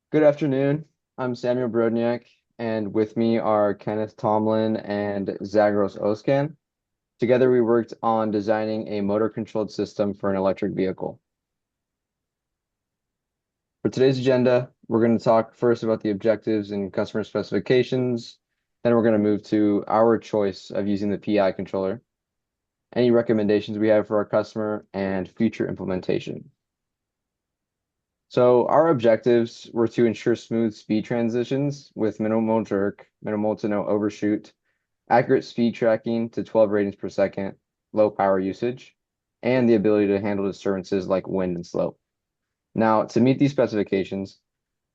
Good afternoon. I'm Samuel Brodniak, and with me are Kenneth Tomlin and Zagros Oskan. Together, we worked on designing a motor-controlled system for an electric vehicle. For today's agenda, we're going to talk first about the objectives and customer specifications. Then we're going to move to our choice of using the PI controller, any recommendations we have for our customer, and future implementation. So our objectives were to ensure smooth speed transitions with minimal jerk, minimal to no overshoot, accurate speed tracking to 12 ratings per second, low power usage, and the ability to handle disturbances like wind and slope. Now, to meet these specifications,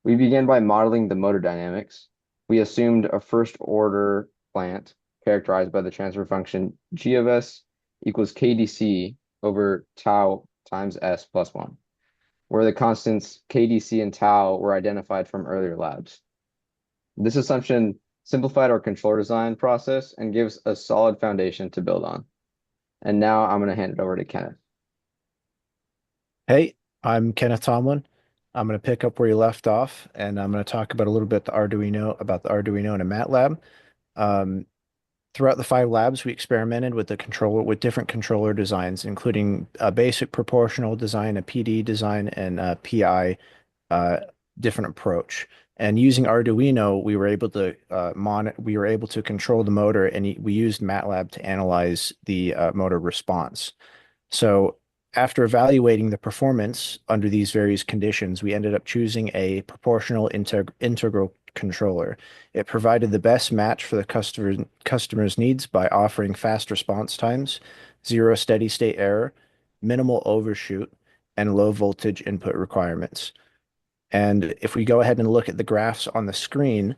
we began by modeling the motor dynamics. We assumed a first order plant characterized by the transfer function G of S equals KDC over tau times S plus 1, where the constants KDC and tau were identified from earlier labs. This assumption simplified our controller design process and gives a solid foundation to build on. And now I'm going to hand it over to Kenneth. Hey, I'm Kenneth Tomlin. I'm going to pick up where you left off, and I'm going to talk about a little bit about the Arduino in a MATLAB. Um, Throughout the 5 labs, we experimented with different controller designs, including a basic proportional design, a PD design, and a PI uh, different approach. And using Arduino, we were able to control the motor, and we used MATLAB to analyze the motor response. So after evaluating the performance under these various conditions, we ended up choosing a proportional integral controller. It provided the best match for the customer's needs by offering fast response times, zero steady state error, minimal overshoot, and low voltage input requirements. And if we go ahead and look at the graphs on the screen,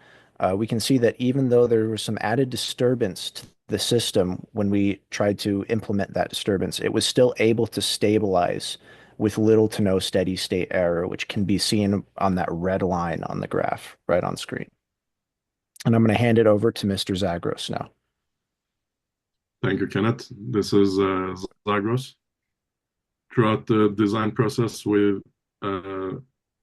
we can see that even though there was some added disturbance to the system when we tried to implement that disturbance, it was still able to stabilize with little to no steady state error, which can be seen on that red line on the graph right on screen. And I'm going to hand it over to Mr. Zagros now. Thank you, Kenneth. This is Zagros. Throughout the design process, we uh,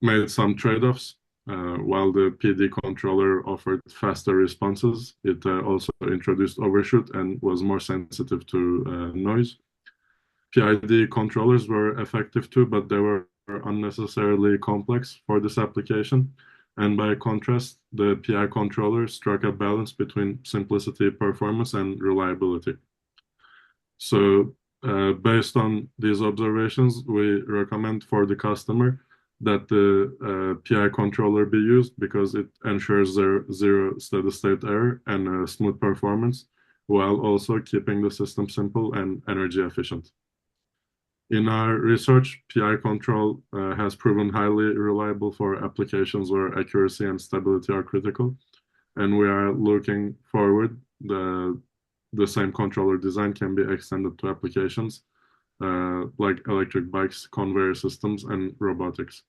made some trade-offs. While the PD controller offered faster responses, it also introduced overshoot and was more sensitive to noise. PID controllers were effective too, but they were unnecessarily complex for this application. And by contrast, the PI controller struck a balance between simplicity, performance, and reliability. So, based on these observations, we recommend for the customer that the PI controller be used because it ensures zero steady state error and smooth performance while also keeping the system simple and energy efficient. In our research, PI control has proven highly reliable for applications where accuracy and stability are critical, and we are looking forward the same controller design can be extended to applications like electric bikes, conveyor systems, and robotics.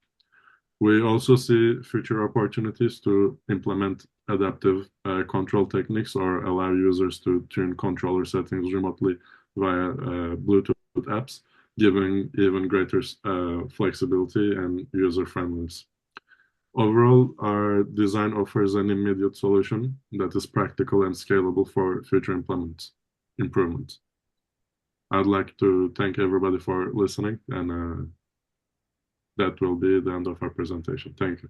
We also see future opportunities to implement adaptive control techniques or allow users to tune controller settings remotely via Bluetooth apps, giving even greater flexibility and user friendliness. Overall, our design offers an immediate solution that is practical and scalable for future improvements. I'd like to thank everybody for listening, and that will be the end of our presentation. Thank you.